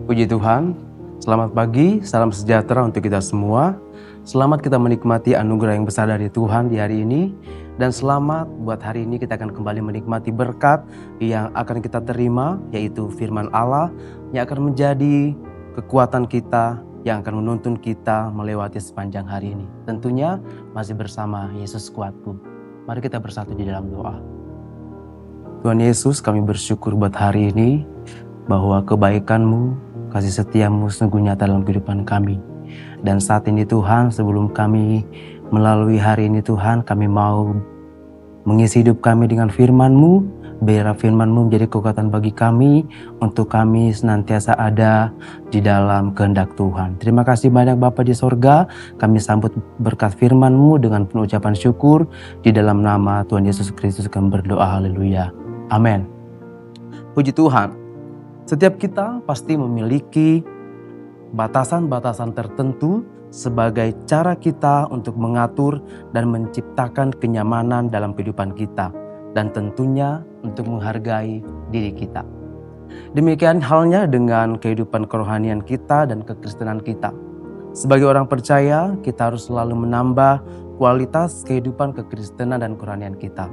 Puji Tuhan, selamat pagi, salam sejahtera untuk kita semua. Selamat kita menikmati anugerah yang besar dari Tuhan di hari ini. Dan selamat buat hari ini kita akan kembali menikmati berkat yang akan kita terima, yaitu firman Allah yang akan menjadi kekuatan kita, yang akan menuntun kita melewati sepanjang hari ini. Tentunya masih bersama Yesus kuatku. Mari kita bersatu di dalam doa. Tuhan Yesus, kami bersyukur buat hari ini bahwa kebaikan-Mu, kasih setiamu sungguh nyata dalam kehidupan kami. Dan saat ini Tuhan, sebelum kami melalui hari ini Tuhan, kami mau mengisi hidup kami dengan firman-Mu. Biarlah firman-Mu menjadi kekuatan bagi kami, untuk kami senantiasa ada di dalam kehendak Tuhan. Terima kasih banyak Bapa di sorga, kami sambut berkat firman-Mu dengan penuh ucapan syukur. Di dalam nama Tuhan Yesus Kristus kami berdoa, haleluya. Amin. Puji Tuhan. Setiap kita pasti memiliki batasan-batasan tertentu sebagai cara kita untuk mengatur dan menciptakan kenyamanan dalam kehidupan kita. Dan tentunya untuk menghargai diri kita. Demikian halnya dengan kehidupan kerohanian kita dan kekristenan kita. Sebagai orang percaya, kita harus selalu menambah kualitas kehidupan kekristenan dan kerohanian kita.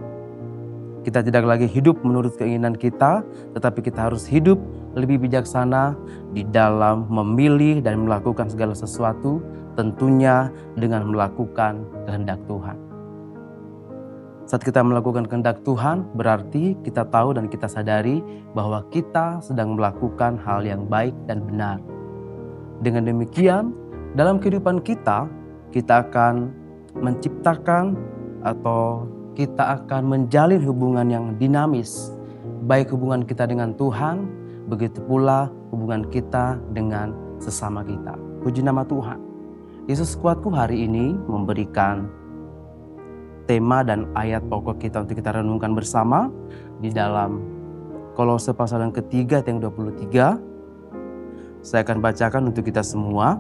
Kita tidak lagi hidup menurut keinginan kita, tetapi kita harus hidup lebih bijaksana di dalam memilih dan melakukan segala sesuatu, tentunya dengan melakukan kehendak Tuhan. Saat kita melakukan kehendak Tuhan, berarti kita tahu dan kita sadari bahwa kita sedang melakukan hal yang baik dan benar. Dengan demikian, dalam kehidupan kita akan menciptakan atau kita akan menjalin hubungan yang dinamis, baik hubungan kita dengan Tuhan, begitu pula hubungan kita dengan sesama kita. Puji nama Tuhan. Yesus kuatku hari ini memberikan tema dan ayat pokok kita untuk kita renungkan bersama di dalam Kolose pasal yang ketiga ayat yang 23. Saya akan bacakan untuk kita semua.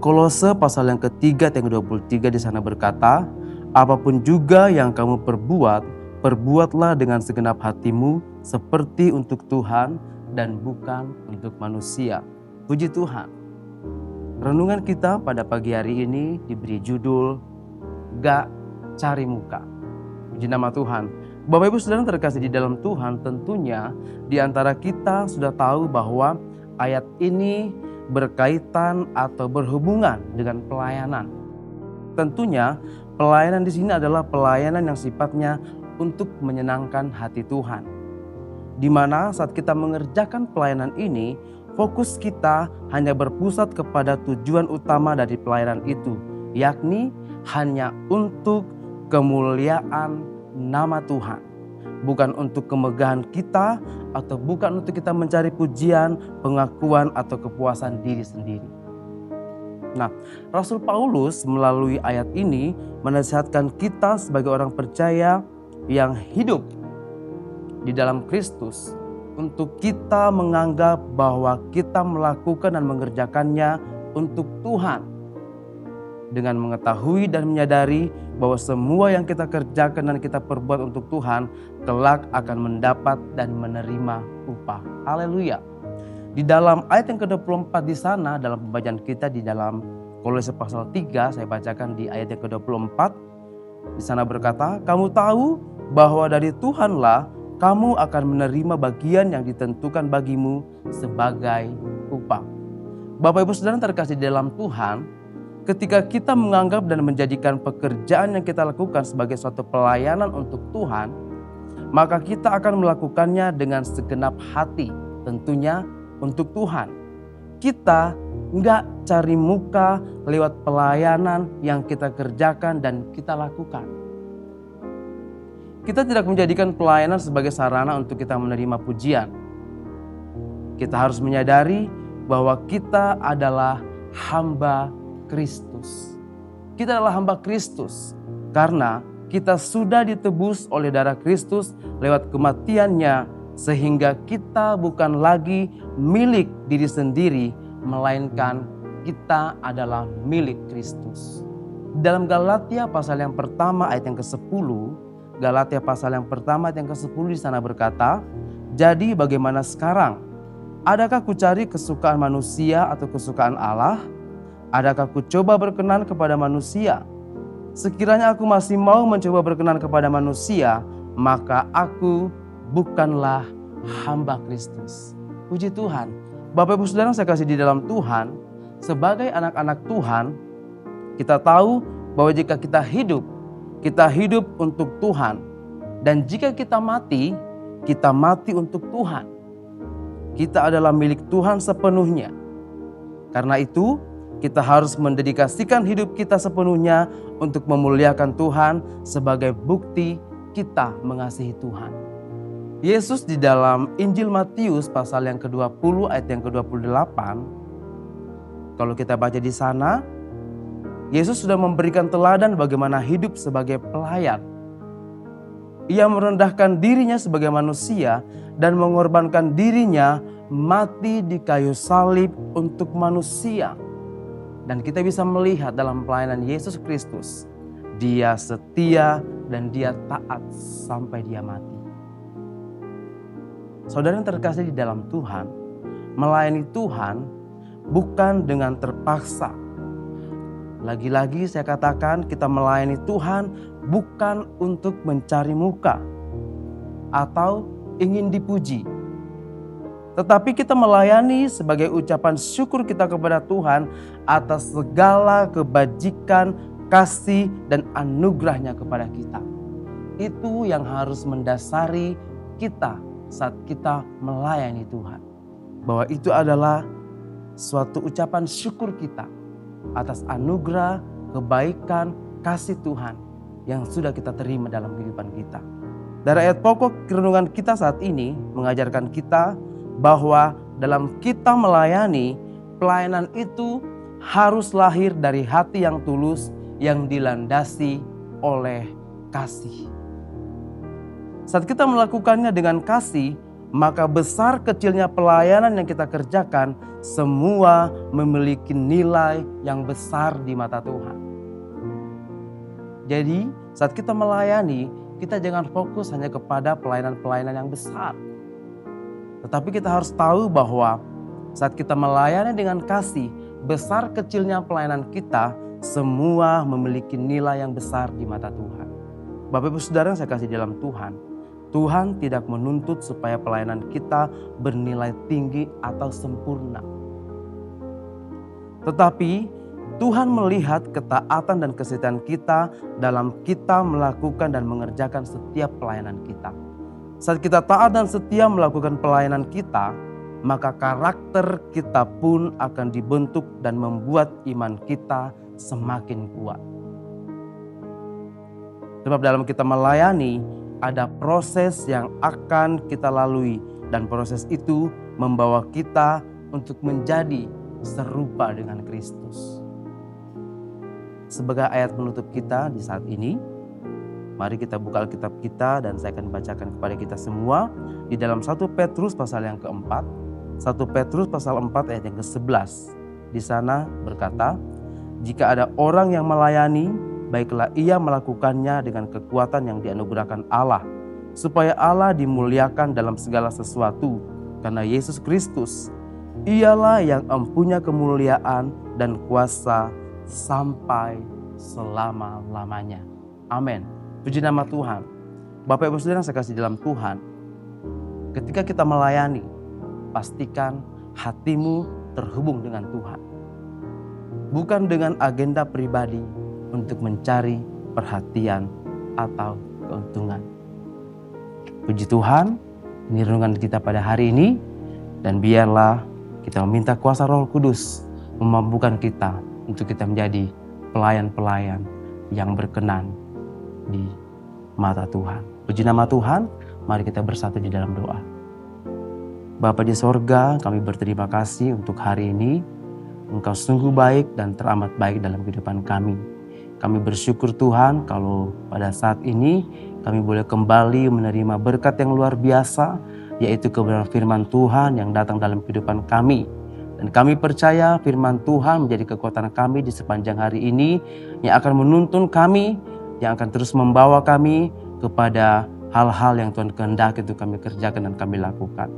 Kolose pasal yang ketiga ayat yang 23 di sana berkata, apapun juga yang kamu perbuat, perbuatlah dengan segenap hatimu seperti untuk Tuhan dan bukan untuk manusia. Puji Tuhan. Renungan kita pada pagi hari ini diberi judul Gak Cari Muka. Puji nama Tuhan. Bapak Ibu Saudara terkasih di dalam Tuhan, tentunya di antara kita sudah tahu bahwa ayat ini berkaitan atau berhubungan dengan pelayanan. Tentunya pelayanan di sini adalah pelayanan yang sifatnya untuk menyenangkan hati Tuhan. Di mana saat kita mengerjakan pelayanan ini, fokus kita hanya berpusat kepada tujuan utama dari pelayanan itu, yakni hanya untuk kemuliaan nama Tuhan. Bukan untuk kemegahan kita atau bukan untuk kita mencari pujian, pengakuan atau kepuasan diri sendiri. Nah, Rasul Paulus melalui ayat ini menasihatkan kita sebagai orang percaya yang hidup di dalam Kristus untuk kita menganggap bahwa kita melakukan dan mengerjakannya untuk Tuhan. Dengan mengetahui dan menyadari bahwa semua yang kita kerjakan dan kita perbuat untuk Tuhan kelak akan mendapat dan menerima upah. Haleluya. Di dalam ayat yang ke-24 di sana, dalam pembacaan kita di dalam Kolose pasal 3, saya bacakan di ayat yang ke-24. Di sana berkata, kamu tahu bahwa dari Tuhanlah kamu akan menerima bagian yang ditentukan bagimu sebagai upah. Bapak Ibu Saudara terkasih di dalam Tuhan, ketika kita menganggap dan menjadikan pekerjaan yang kita lakukan sebagai suatu pelayanan untuk Tuhan, maka kita akan melakukannya dengan segenap hati, tentunya untuk Tuhan. Kita nggak cari muka lewat pelayanan yang kita kerjakan dan kita lakukan. Kita tidak menjadikan pelayanan sebagai sarana untuk kita menerima pujian. Kita harus menyadari bahwa kita adalah hamba Kristus. Kita adalah hamba Kristus karena kita sudah ditebus oleh darah Kristus lewat kematiannya, sehingga kita bukan lagi milik diri sendiri, melainkan kita adalah milik Kristus. Dalam Galatia pasal yang pertama ayat yang ke-10, Galatia pasal yang pertama ayat yang ke-10 di sana berkata, jadi bagaimana sekarang? Adakah ku cari kesukaan manusia atau kesukaan Allah? Adakah ku coba berkenan kepada manusia? Sekiranya aku masih mau mencoba berkenan kepada manusia, maka aku bukanlah hamba Kristus. Puji Tuhan. Bapak Ibu Saudara saya kasih di dalam Tuhan, sebagai anak-anak Tuhan, kita tahu bahwa jika kita hidup untuk Tuhan. Dan jika kita mati untuk Tuhan. Kita adalah milik Tuhan sepenuhnya. Karena itu, kita harus mendedikasikan hidup kita sepenuhnya untuk memuliakan Tuhan sebagai bukti kita mengasihi Tuhan. Yesus di dalam Injil Matius pasal yang ke-20 ayat yang ke-28, kalau kita baca di sana, Yesus sudah memberikan teladan bagaimana hidup sebagai pelayan. Ia merendahkan dirinya sebagai manusia dan mengorbankan dirinya mati di kayu salib untuk manusia. Dan kita bisa melihat dalam pelayanan Yesus Kristus, dia setia dan dia taat sampai dia mati. Saudara yang terkasih di dalam Tuhan, melayani Tuhan bukan dengan terpaksa. Lagi-lagi saya katakan kita melayani Tuhan bukan untuk mencari muka atau ingin dipuji. Tetapi kita melayani sebagai ucapan syukur kita kepada Tuhan atas segala kebajikan, kasih dan anugerahnya kepada kita. Itu yang harus mendasari kita saat kita melayani Tuhan. Bahwa itu adalah suatu ucapan syukur kita atas anugerah, kebaikan, kasih Tuhan yang sudah kita terima dalam kehidupan kita. Dari ayat pokok renungan kita saat ini mengajarkan kita bahwa dalam kita melayani, pelayanan itu harus lahir dari hati yang tulus yang dilandasi oleh kasih. Saat kita melakukannya dengan kasih, maka besar kecilnya pelayanan yang kita kerjakan semua memiliki nilai yang besar di mata Tuhan. Jadi saat kita melayani, kita jangan fokus hanya kepada pelayanan-pelayanan yang besar. Tetapi kita harus tahu bahwa saat kita melayani dengan kasih, besar kecilnya pelayanan kita semua memiliki nilai yang besar di mata Tuhan. Bapak Ibu Saudara yang saya kasih dalam Tuhan, Tuhan tidak menuntut supaya pelayanan kita bernilai tinggi atau sempurna. Tetapi Tuhan melihat ketaatan dan kesetiaan kita dalam kita melakukan dan mengerjakan setiap pelayanan kita. Saat kita taat dan setia melakukan pelayanan kita, maka karakter kita pun akan dibentuk dan membuat iman kita semakin kuat. Sebab dalam kita melayani, ada proses yang akan kita lalui dan proses itu membawa kita untuk menjadi serupa dengan Kristus. Sebagai ayat penutup kita di saat ini, mari kita buka Alkitab kita dan saya akan bacakan kepada kita semua di dalam 1 Petrus pasal yang keempat. 1 Petrus pasal 4 ayat yang ke-11. Di sana berkata, jika ada orang yang melayani, baiklah ia melakukannya dengan kekuatan yang dianugerahkan Allah, supaya Allah dimuliakan dalam segala sesuatu, karena Yesus Kristus, ialah yang empunya kemuliaan dan kuasa sampai selama-lamanya. Amin. Puji nama Tuhan. Bapak Ibu Saudara yang saya kasih dalam Tuhan, ketika kita melayani, pastikan hatimu terhubung dengan Tuhan. Bukan dengan agenda pribadi, untuk mencari perhatian atau keuntungan. Puji Tuhan, ini renungan kita pada hari ini, dan biarlah kita meminta kuasa Roh Kudus memampukan kita untuk kita menjadi pelayan-pelayan yang berkenan di mata Tuhan. Puji nama Tuhan, mari kita bersatu di dalam doa. Bapa di sorga, kami berterima kasih untuk hari ini. Engkau sungguh baik dan teramat baik dalam kehidupan kami. Kami bersyukur Tuhan kalau pada saat ini kami boleh kembali menerima berkat yang luar biasa, yaitu kebenaran firman Tuhan yang datang dalam kehidupan kami. Dan kami percaya firman Tuhan menjadi kekuatan kami di sepanjang hari ini, yang akan menuntun kami, yang akan terus membawa kami kepada hal-hal yang Tuhan kehendaki itu kami kerjakan dan kami lakukan.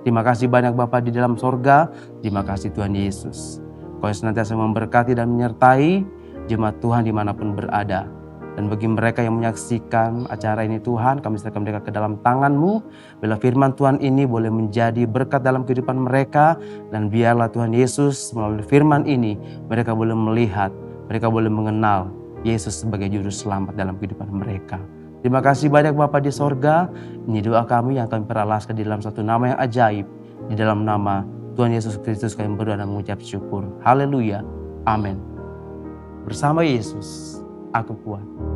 Terima kasih banyak Bapa di dalam sorga. Terima kasih Tuhan Yesus. Kau yang senantiasa memberkati dan menyertai jemaat Tuhan dimanapun berada. Dan bagi mereka yang menyaksikan acara ini Tuhan, kami serahkan mereka ke dalam tangan-Mu. Bila firman Tuhan ini boleh menjadi berkat dalam kehidupan mereka. Dan biarlah Tuhan Yesus melalui firman ini, mereka boleh melihat, mereka boleh mengenal Yesus sebagai juru selamat dalam kehidupan mereka. Terima kasih banyak Bapa di sorga. Ini doa kami yang kami peralaskan di dalam satu nama yang ajaib. Di dalam nama Tuhan Yesus Kristus kami berdoa dan mengucap syukur. Haleluya. Amin. Bersama Yesus, aku kuat.